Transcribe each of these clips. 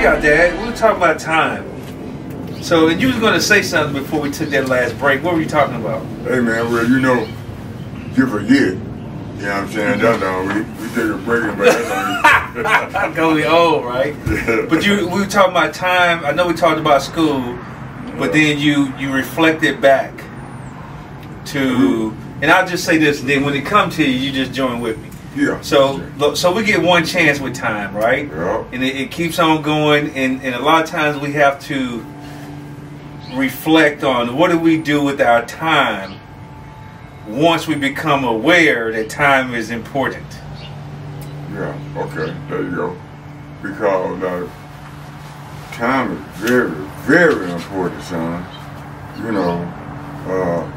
Yeah, Dad. We were talking about time. So, and you was going to say something before we took that last break. What were you talking about? Hey, man, well, you know, you forget. You know what I'm saying? That's all. We take a break, but that's all. Because we old, right? But we were talking about time. I know we talked about school, but then you reflected back to, and I'll just say this, then when it comes to you, you just join with me. Yeah. So we get one chance with time, right? Yeah. And it keeps on going, and a lot of times we have to reflect on what do we do with our time once we become aware that time is important. Yeah, okay, there you go. Because time is very, very important, son. You know,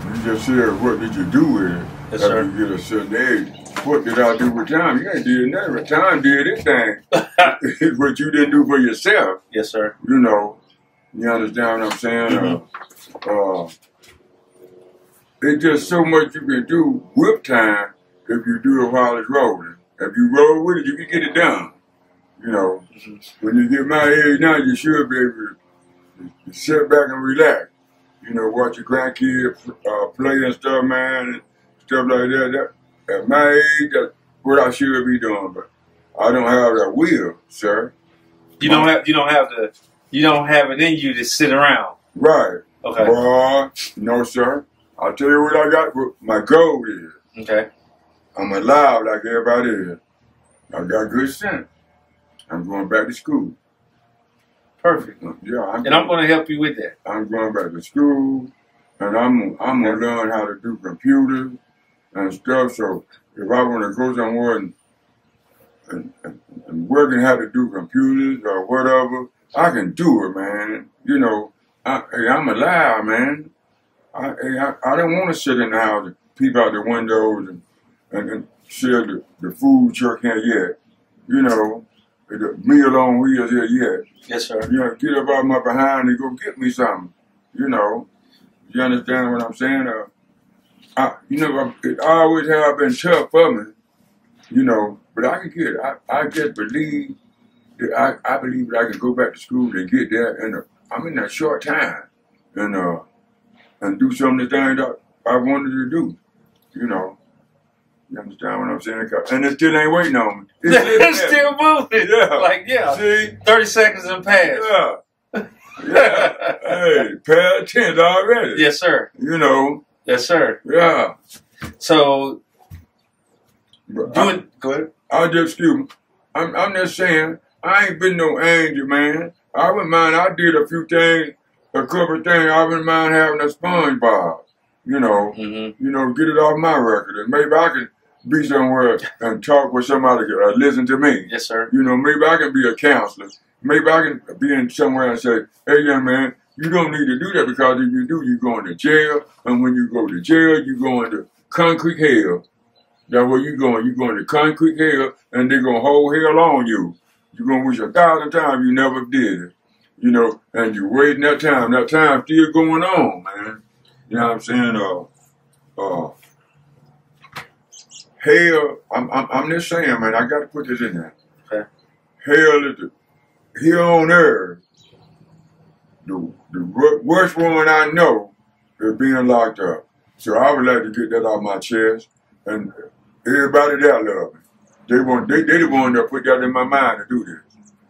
you just said, what did you do with it? Yes, after sir. you get a certain age? What did I do with time? You ain't did nothing. Time did its thing. It's what you didn't do for yourself. Yes, sir. You know, you understand what I'm saying? It's just so much you can do with time if you do it while it's rolling. If you roll with it, you can get it done. You know, when you get my age now, you should be able to sit back and relax. You know, watch your grandkids play and stuff, man, and stuff like that. At my age, that's what I should be doing, but I don't have that will, sir. You don't have it in you to sit around. Right. Okay. Boy, no, sir. I'll tell you what I got. What my goal is. Okay. I'm alive like everybody is. I got good sense. I'm going back to school. Perfect. Yeah. I'm going to help you with that. I'm going back to school, and I'm gonna learn how to do computers and stuff. So if I want to go somewhere and work and how to do computers or whatever, I can do it, man. You know, I'm alive, man. I don't want to sit in the house and peep out the windows and share the food truck here yet. You know, the meal on wheels here yet. Yes, sir. You know, get up out my behind and go get me something. You know, you understand what I'm saying? It always have been tough for me. You know, but I can get it. I just believe that I believe that I can go back to school and get there in a short time and do some of the things that I wanted to do. You know. You understand what I'm saying? And it still ain't waiting on me. It's still moving. Yeah. Like, yeah. See? 30 seconds and pass. Yeah. Yeah. Hey, pay attention already. Yes, sir. You know. Yes, sir. Yeah. So, Go ahead. Excuse me. I'm just saying, I ain't been no angel, man. I wouldn't mind, I did a few things, a couple of things. I wouldn't mind having a sponge bar. You know, get it off my record. And maybe I can be somewhere and talk with somebody that listen to me. Yes, sir. You know, maybe I can be a counselor. Maybe I can be in somewhere and say, hey, young man, you don't need to do that because if you do, you're going to jail. And when you go to jail, you're going to concrete hell. That's where you're going. You're going to concrete hell, and they're going to hold hell on you. You're going to wish 1,000 times you never did it. You know, and you're waiting that time. That time's still going on, man. You know what I'm saying? Hell, I'm just saying, man, I got to put this in there. Okay. Hell is here on earth, the worst one I know is being locked up. So I would like to get that off my chest. And everybody there love me. They the one that put that in my mind to do this.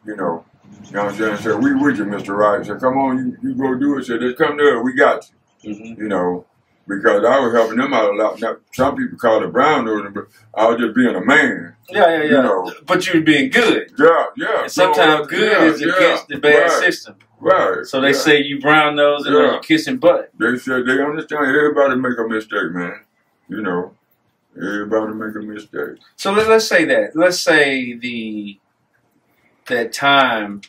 You know what I'm saying? So we with you, Mr. Wright. So come on, you go do it. So just come there, we got you. You know, because I was helping them out a lot. Now, some people call it brown nosing, but I was just being a man. Yeah. You know. But you were being good. Yeah. And sometimes good is against the bad system. Right. So they say you brown nosing or you kissing butt. They said they understand everybody make a mistake, man. You know, everybody make a mistake. So let's say that. Let's say that time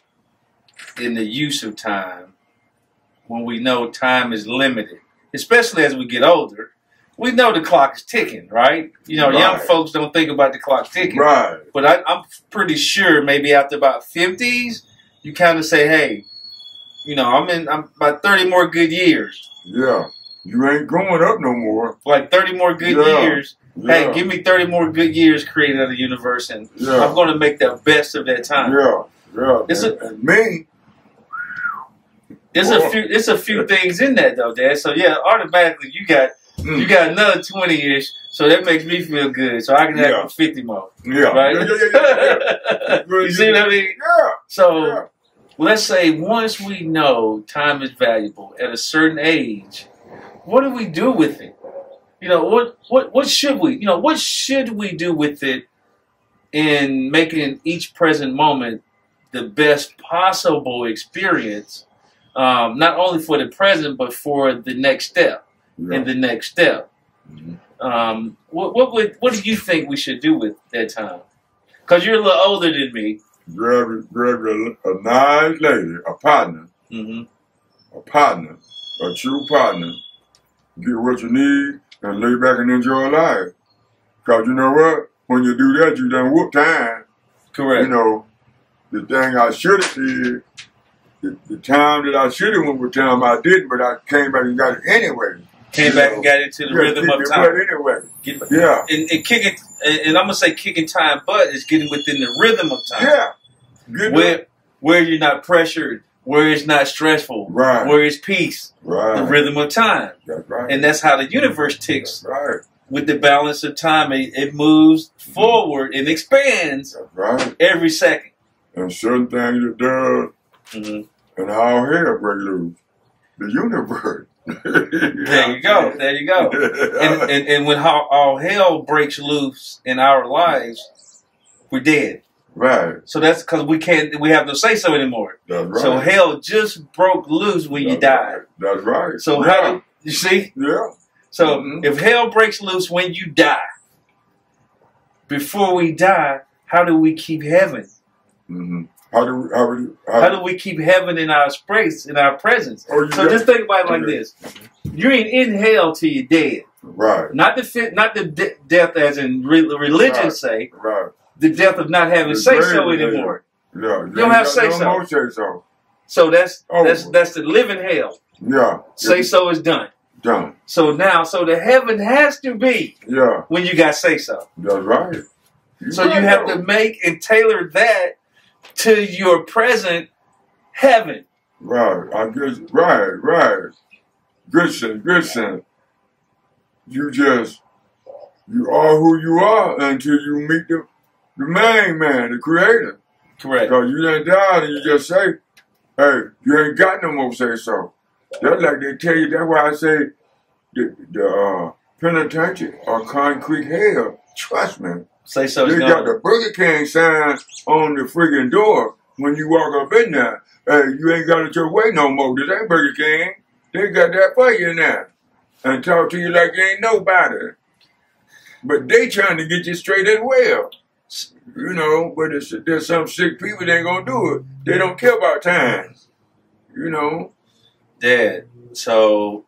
in the use of time, when we know time is limited, especially as we get older, we know the clock is ticking, right? You know, young folks don't think about the clock ticking. Right. But I'm pretty sure maybe after about 50s, you kind of say, hey, you know, I'm about 30 more good years. Yeah. You ain't growing up no more. Like 30 more good years. Yeah. Hey, give me 30 more good years created of the universe, and I'm going to make the best of that time. Yeah. Yeah. And me. It's a few things in that though, Dad. So yeah, automatically you got another 20-ish. So that makes me feel good. So I can have 50 more. Yeah. Right? Yeah. You see what I mean? Yeah. So let's say once we know time is valuable at a certain age, what do we do with it? You know, what should we? You know, what should we do with it in making each present moment the best possible experience? Not only for the present, but for the next step and the next step. What do you think we should do with that time? Because you're a little older than me. Grab a nice lady, a partner, a true partner. Get what you need and lay back and enjoy life. Because you know what? When you do that, you done whoop time. Correct. You know, the thing I should have did. The time that I should have went with time, I didn't, but I came back and got it anyway. Came back and got into the rhythm of time. Anyway. And kicking, and I'm gonna say kicking time butt is getting within the rhythm of time. Yeah. Where you're not pressured, where it's not stressful, where it's peace. The rhythm of time. That's right. And that's how the universe ticks. That's right. With the balance of time, it moves forward and expands every second. And certain things it does. And all hell break loose. The universe. There you go. There you go. And when all hell breaks loose in our lives, we're dead. Right. So that's because we have no say so anymore. That's right. So hell just broke loose when you died. Right. That's right. So how you see? Yeah. So if hell breaks loose when you die, before we die, how do we keep heaven? How do we keep heaven in our space, in our presence? So just think about it like this: you ain't in hell till you're dead. Right. Not the death as in religion say. Right. The death of not having say so anymore. Yeah. You don't have say so. So that's the living hell. Yeah. Say so is done. Done. So the heaven has to be when you got say so. That's right. So you have to make and tailor that to your present heaven. Right. I guess. Right. Good sense. You are who you are until you meet the main man, the creator. Correct. Because you done died and you just say, hey, you ain't got no more say so. That's like they tell you, that's why I say the penitentiary or concrete hell, trust me. Say so. They got the Burger King sign on the friggin' door when you walk up in there. Hey, you ain't got it your way no more. This ain't Burger King. They got that for you now. And talk to you like you ain't nobody. But they trying to get you straight as well. You know, but there's some sick people that ain't gonna do it. They don't care about time. You know. Dad, so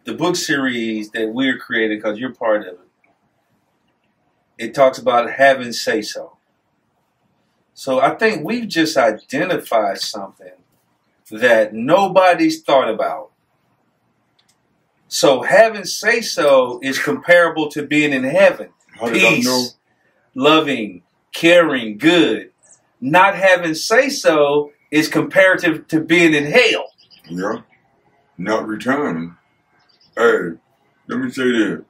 the book series that we're creating, because you're part of it, it talks about having say-so. So I think we've just identified something that nobody's thought about. So having say-so is comparable to being in heaven. Peace, loving, caring, good. Not having say-so is comparative to being in hell. Yeah. Not returning. Hey, let me say this.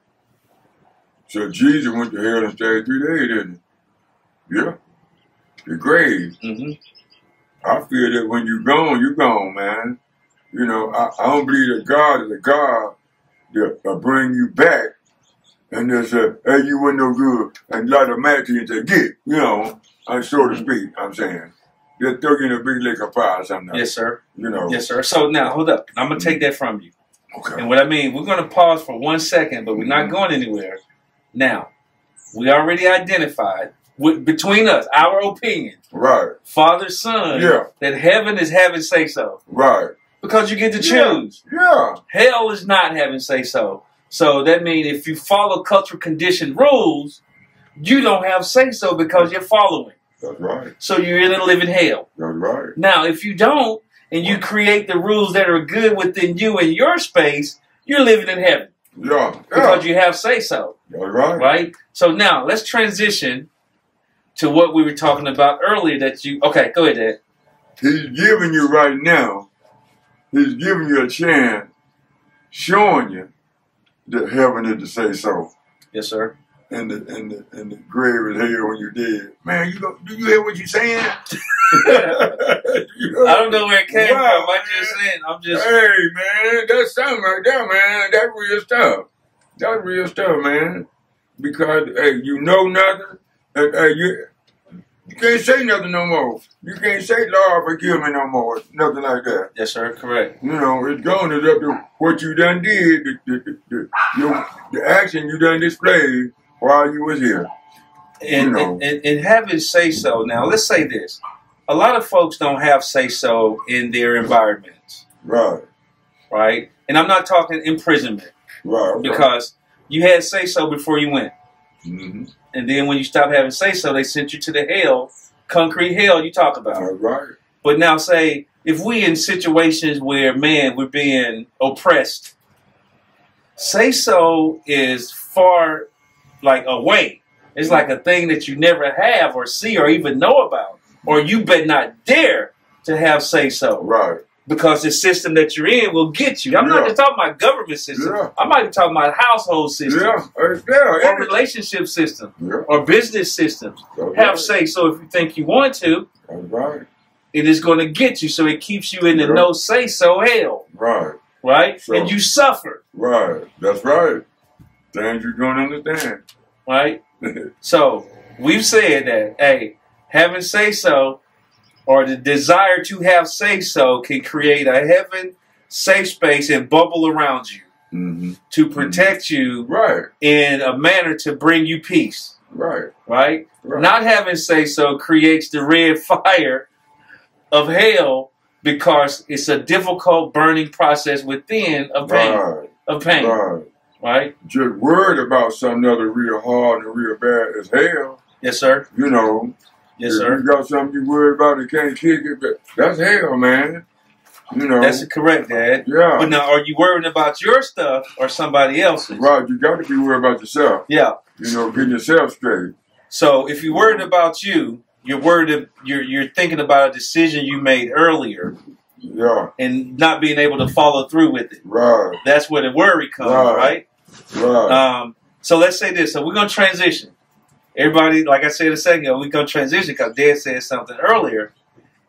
So Jesus went to hell and stayed 3 days, didn't he? Yeah. The grave. I feel that when you're gone, man. You know, I don't believe that God is a God that bring you back and just say, hey, you weren't no good, and light a match to you and say, get, you know, so to speak, I'm saying. Just throw you in a big lake of fire or something. Yes, sir. You know. Yes, sir. So now, hold up. I'm going to take that from you. Okay. And what I mean, we're going to pause for 1 second, but we're not going anywhere. Now, we already identified, between us, our opinion. Right. Father, Son. That heaven is having say-so. Right. Because you get to choose. Yeah. Hell is not having say-so. So that means if you follow cultural conditioned rules, you don't have say-so because you're following. That's right. So you're in a living hell. That's right. Now, if you don't, and you create the rules that are good within you and your space, you're living in heaven. Yeah. Because you have say-so. That's right. Right? So now, let's transition to what we were talking about earlier that you, okay, go ahead, Dad. He's giving you right now, he's giving you a chance, showing you that heaven is to say so. Yes, sir. And the grave is here when you're dead. Man, do you hear what you're saying? I don't know where it came from. I'm just Hey, man, that's something right there, man. That's real stuff. That's real stuff, man. Because, hey, you know nothing. And, hey, you can't say nothing no more. You can't say, Lord, forgive me no more. Nothing like that. Yes, sir. Correct. You know, it's gone. It's up to what you done did, the action you done displayed while you was here. And having say-so. Now, let's say this. A lot of folks don't have say-so in their environments. Right. Right? And I'm not talking imprisonment. Right. Because you had say-so before you went. Mm-hmm. And then when you stopped having say-so, they sent you to the hell, concrete hell you talk about. Right. But now say, if we in situations where, man, we're being oppressed, say-so is far, like, away. It's like a thing that you never have or see or even know about. Or you better not dare to have say-so. Right. Because the system that you're in will get you. I'm not just talking about government system. Yeah. I might be talking about household systems. Or relationship systems. Or business systems. Have say-so if you think you want to. Right. It is going to get you, so it keeps you in the no say-so hell. Right. Right? So, and you suffer. Right. That's right. Things you're going to understand. Right? So, we've said that, hey, having say-so or the desire to have say-so can create a heaven safe space and bubble around you to protect you in a manner to bring you peace. Right? Not having say-so creates the red fire of hell because it's a difficult burning process within of pain. Right? Just worried about something other real hard and real bad as hell. Yes, sir. You know. Yes, if sir. you got something you worry about and can't kick it, that's hell, man. You know. That's correct, Dad. Yeah. But now, are you worrying about your stuff or somebody else's? Right. You got to be worried about yourself. Yeah. You know, getting yourself straight. So if you're worried about you, you're worried. You're thinking about a decision you made earlier. Yeah. And not being able to follow through with it. Right. That's where the worry comes, right? Right. So let's say this. So we're going to transition. Everybody, like I said a second ago, we're going to transition because Dad said something earlier.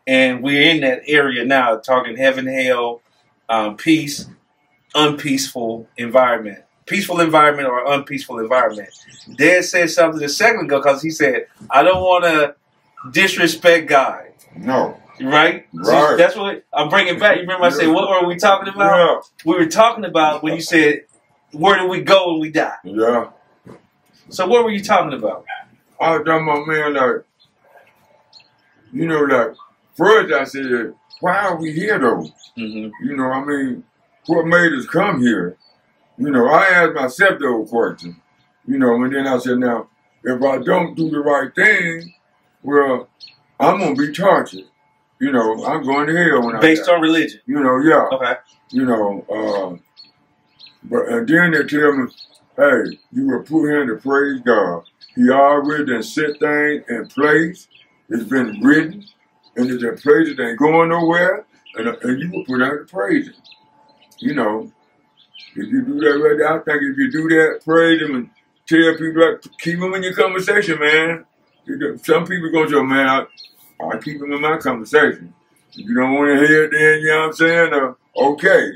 And we're in that area now, talking heaven, hell, peace, unpeaceful environment. Peaceful environment or unpeaceful environment. Dad said something a second ago because he said, I don't want to disrespect God. No. Right? So that's what I'm bringing back. You remember I said, what were we talking about? Yeah. We were talking about when you said, where do we go when we die? Yeah. So what were you talking about? I was talking about, man, like, you know, like, first I said, why are we here, though? You know, I mean, what made us come here? You know, I asked myself the old question. You know, and then I said, now, if I don't do the right thing, well, I'm going to be tortured. You know, I'm going to hell when I die. Based on religion? You know, yeah. Okay. You know, and then they tell me, hey, you were put here to praise God. He already done set things in place. It's been written. And it's in place that ain't going nowhere. And you were put out to praise Him. You know, if you do that right there, I think if you do that, praise Him and tell people, like, keep them in your conversation, man. Some people going to say, man, I keep them in my conversation. If you don't want to hear it, then, you know what I'm saying? Okay.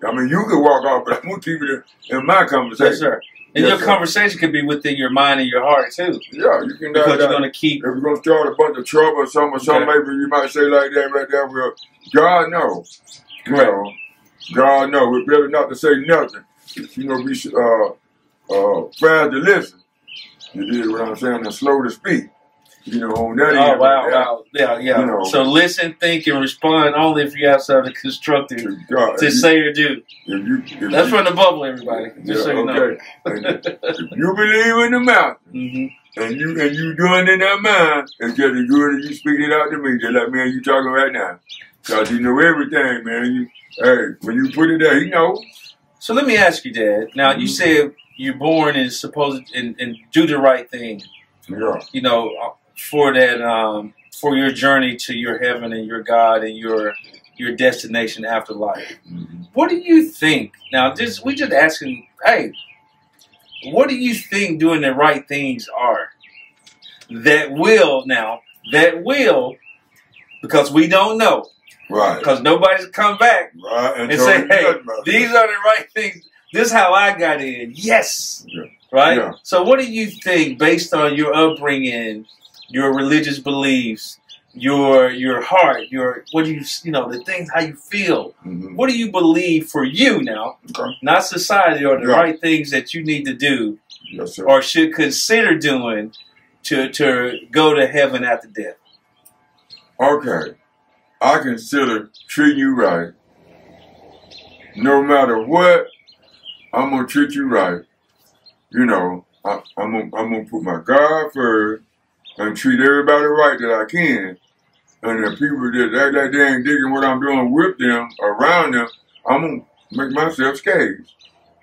I mean, you can walk off, but I'm going to keep it in my conversation. Yes, sir. And your conversation could be within your mind and your heart, too. Yeah, you can. Because you're going to keep. If you're going to start a bunch of trouble or something, maybe you might say like that right there. Well, God knows. Correct. You know, God knows. It's better not to say nothing. You know, be fast to listen. You did what I'm saying, and slow to speak. You know, on that end. Oh, wow. Yeah. You know, so listen, think, and respond only if you have something constructive to say or do. That's from the bubble, everybody. Just so you know. If you believe in the mouth, and you doing it in that mind, it's just as good as you speak it out to me, just like, man, you talking right now. Because you know everything, man. Hey, when you put it there, he knows. So let me ask you, Dad. Now, you said you're born and supposed and do the right thing. Yeah. You know, for that for your journey to your heaven and your God and your destination after life. What do you think? Now, we just asking, hey, what do you think doing the right things are that will, because we don't know. Right. Because nobody's come back and say, hey, these are the right things. This is how I got in. Yes. Yeah. Right? Yeah. So what do you think, based on your upbringing, your religious beliefs, your heart, the things, how you feel, what do you believe for you now, not society, or the right things that you need to do or should consider doing to go to heaven after death? Okay. I consider treating you right. No matter what, I'm going to treat you right. You know, I'm gonna put my God first and treat everybody right that I can. And the people that act like they ain't digging what I'm doing with them, around them, I'm going to make myself scathed.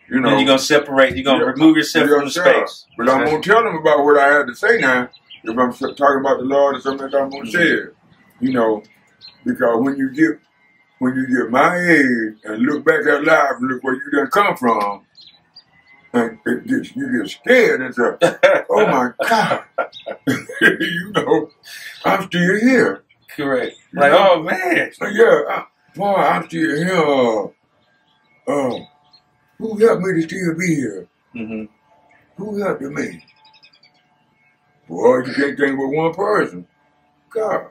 You know. And you're going to separate, you're going to remove yourself from the space. But I'm going to tell them about what I had to say now. If I'm talking about the Lord or something that I'm going to share. You know, because when you get my age and look back at life and look where you done come from, and you get scared and say, oh my God, you know, I'm still here. Correct. Like, oh man. Yeah, boy, I'm still here. Who helped me to still be here? Who helped me? Boy, you can't think with one person. God.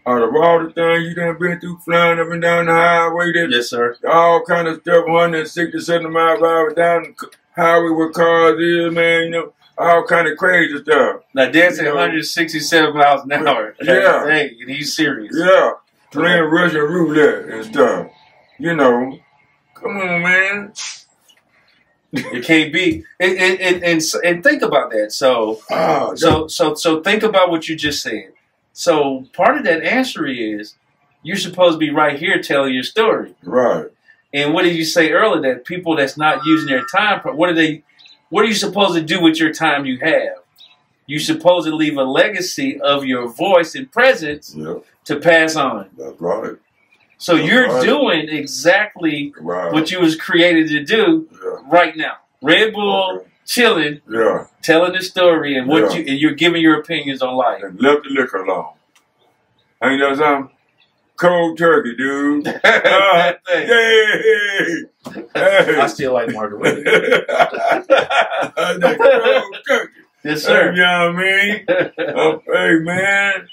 Out of all the things you done been through, flying up and down the highway, yes, sir. All kind of stuff, 160, 70 miles per hour down the highway where cars is, man, you know, all kind of crazy stuff. Now, Dad's at 167 miles an hour. Yeah. Hey, and he's serious. Yeah. Playing Russian roulette and stuff. You know, come on, man. It can't be. And think about that. So think about what you just said. So part of that answer is you're supposed to be right here telling your story. Right. And what did you say earlier? That people that's not using their time, what are you supposed to do with your time you have? You're supposed to leave a legacy of your voice and presence to pass on. That's right. So you're doing exactly what you was created to do right now. Red Bull, chilling, telling the story, and you're giving your opinions on life. And left the liquor alone. Ain't that something? Cold turkey, dude. Yay! I still like margarita. Cold turkey. Yes, sir. You know what I mean? Hey, man.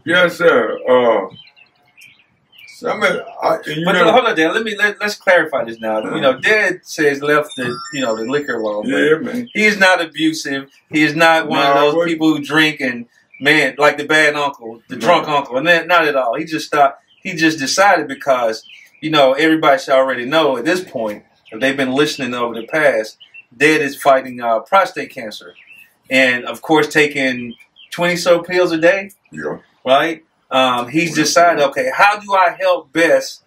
Yes, sir. Hold on, Dad. Let's clarify this now. You know, Dad says left the liquor alone. Yeah, man. He is not abusive. He is not one of those people who drink and like the bad uncle, the drunk uncle, and not at all. He just decided because everybody should already know at this point, if they've been listening over the past, Dad is fighting prostate cancer, and of course taking 20 so pills a day. Yeah. Right. He's decided, okay, how do I help best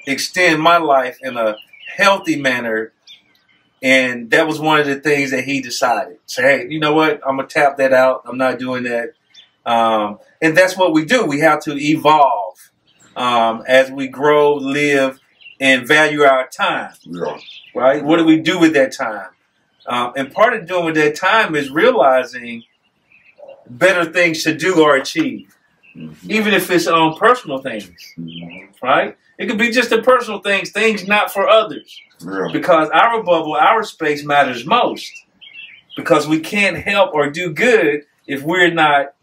extend my life in a healthy manner? And that was one of the things that he decided. Say, hey, you know what? I'm going to tap that out. I'm not doing that. And that's what we do. We have to evolve as we grow, live, and value our time. Yeah. Right? What do we do with that time? And part of doing with that time is realizing better things to do or achieve. Even if it's on personal things, right? It could be just the personal things not for others. Yeah. Because our bubble, our space matters most. Because we can't help or do good if we're not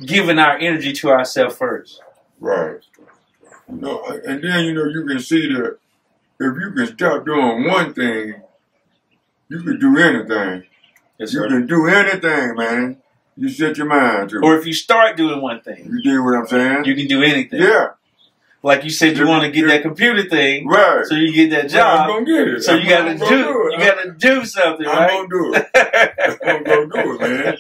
giving our energy to ourselves first. Right. And then, you can see that if you can stop doing one thing, you can do anything. Yes, sir. You can do anything, man. You set your mind to it. Or if you start doing one thing. You dig what I'm saying? You can do anything. Yeah. Like you said, you want to get that computer thing. Right. So you get that job. I'm going to get it. So you got to do something, right? I'm going to do it. I'm going to do it, man.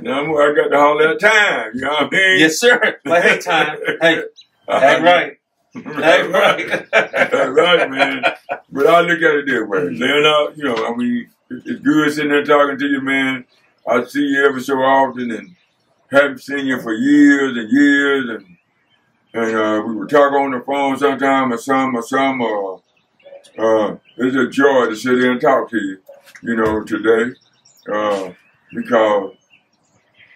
Now I got to all that time. You know what I mean? Yes, sir. Like, hey, time. Hey, act right. Act right. That's right, man. But I look at it this way. Laying out, it's good sitting there talking to you, man. I see you every so often, and hadn't seen you for years and years, and we would talk on the phone sometime or some. It's a joy to sit here and talk to you, today, because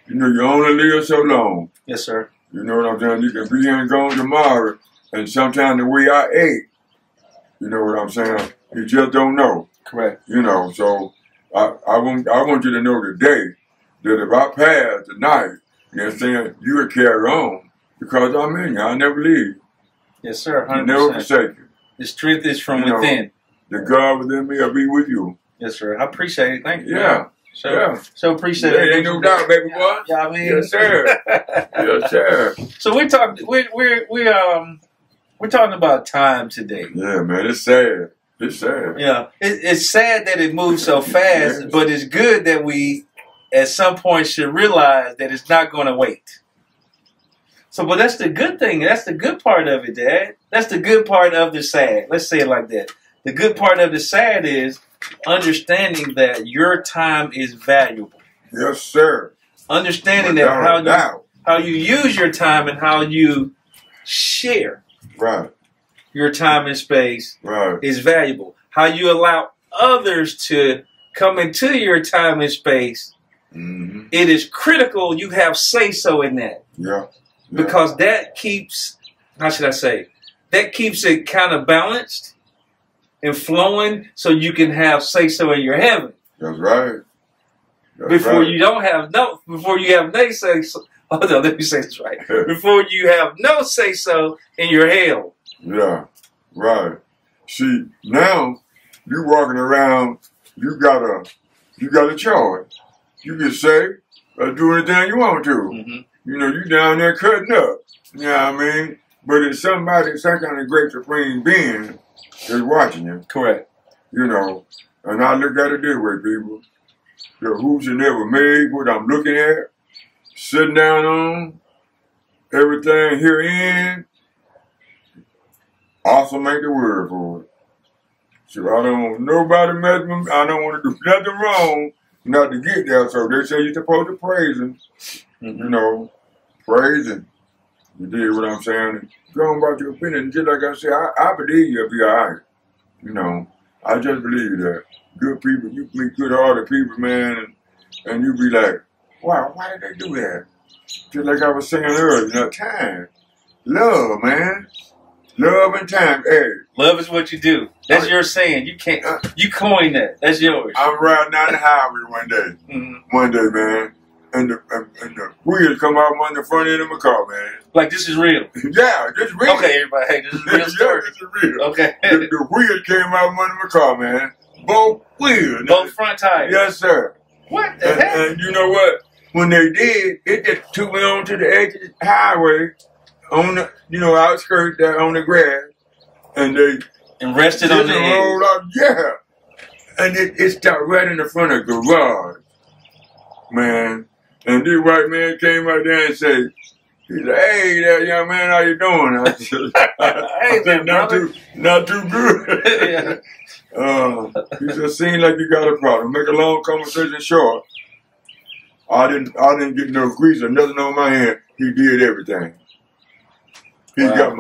you only live so long. Yes, sir. You know what I'm saying? You can be here and gone tomorrow, and sometimes the way I ate, you know what I'm saying? You just don't know. Correct. So I want you to know today that if I pass tonight, saying you will carry on because I'm in you. I'll never leave. Yes, sir. 100%. Never forsake you. The strength is from within. The God within me will be with you. Yes, sir. I appreciate it. Thank you. Yeah. So appreciate it. Ain't no doubt, baby boy. Yeah, I mean. Yes, sir. Yes, sir. So we're talking about time today. Yeah, man. It's sad. It's sad. Yeah. It's sad that it moves so fast, yes. But it's good that we, at some point, should realize that it's not going to wait. So, but that's the good thing. That's the good part of it, Dad. That's the good part of the sad. Let's say it like that. The good part of the sad is understanding that your time is valuable. Yes, sir. Understanding that how you use your time and how you share your time and space is valuable. How you allow others to come into your time and space, it is critical you have say-so in that. Yeah. Because that keeps, how should I say, that keeps it kind of balanced and flowing so you can have say-so in your heaven. That's right. Before you have no say-so. Hold on, let me say this right. Before you have no say-so in your hell. Yeah, right. See, now you walking around, you got a choice. You can say or do anything you want to. You down there cutting up. You know what I mean? But it's some kind of great supreme being is watching you. Correct. And I look at it this way, people. The who's never made, what I'm looking at, sitting down on, everything herein, awesome ain't the word for it. So I don't want nobody mess with me. I don't want to do nothing wrong not to get there. So they say you're supposed to praise him. Praise him. You did what I'm saying. Go on about your opinion. Just like I said, I believe you'll be all right. I just believe that. Good people, you meet good-hearted people, man, and you be like, wow, why did they do that? Just like I was saying earlier, time. Love, man. Love and time. Hey. Love is what you do. That's your saying. You can't, you coined that. That's yours. I'm riding down the highway one day. One day, man. And the wheels come out on the front end of my car, man. Like this is real. Yeah, this is real. Okay, everybody, hey, this is real story. Yeah, this is real. Okay. The wheels came out under my car, man. Both wheels. Both front tires. Yes, sir. What the heck? And you know what? When they did, it just took me on to the edge of the highway, on the outskirts there on the grass, and they rested on the edge. Yeah, and it stopped right in the front of the garage, man. And this white man came out there and said, he said, hey there, young man, how you doing? I said, not too good. He said, seems like you got a problem. Make a long conversation short. I didn't get no grease or nothing on my hand. He did everything. He got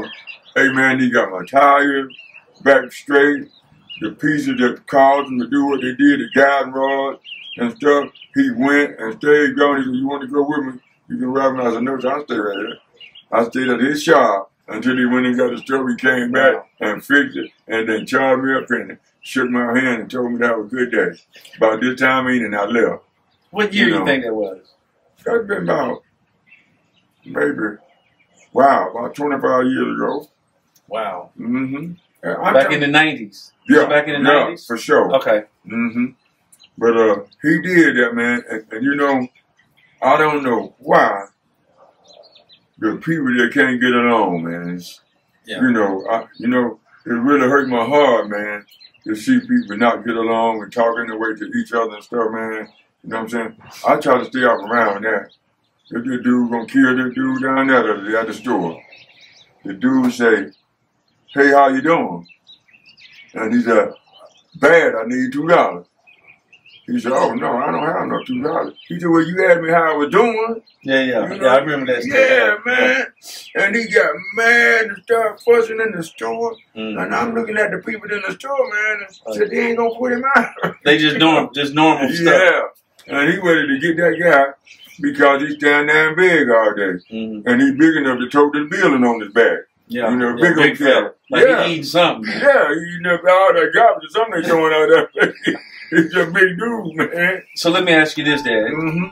my tires back straight, the pieces that caused them to do what they did, the guiding rods and stuff. He went and stayed going. He said, you want to go with me? You can ride me. I said, no, I'll stay right here. I stayed at his shop until he went and got the stuff. He came back and fixed it and then charged me up and shook my hand and told me that was a good day. About this time eating, I left. What year do you think that was? That's been about, maybe, about 25 years ago. Wow. Back in the 90s? Yeah. Back in the 90s? Yeah, for sure. Okay. But he did that, man. And I don't know why the people that can't get along, man. It really hurt my heart, man, to see people not get along and talking the way to each other and stuff, man. You know what I'm saying? I try to stay off around that. If this dude gonna kill this dude down there at the store, the dude say, hey, how you doing? And he said, bad, I need $2. He said, oh, no, I don't have no $2. He said, well, you asked me how I was doing. Yeah. You know? Yeah, I remember that story. Yeah, man. And he got mad and started fussing in the store. Mm. And I'm looking at the people in the store, man, and said, they ain't going to put him out. They just normal stuff. Yeah. And he ready to get that guy because he's standing there and big all day. Mm. And he's big enough to tote this building on his back. Yeah. You know, Big fella. Like he eating something. Yeah, he eating up all that garbage or something they throwing out there. He's a big dude, man. So let me ask you this, Dad. Mm-hmm.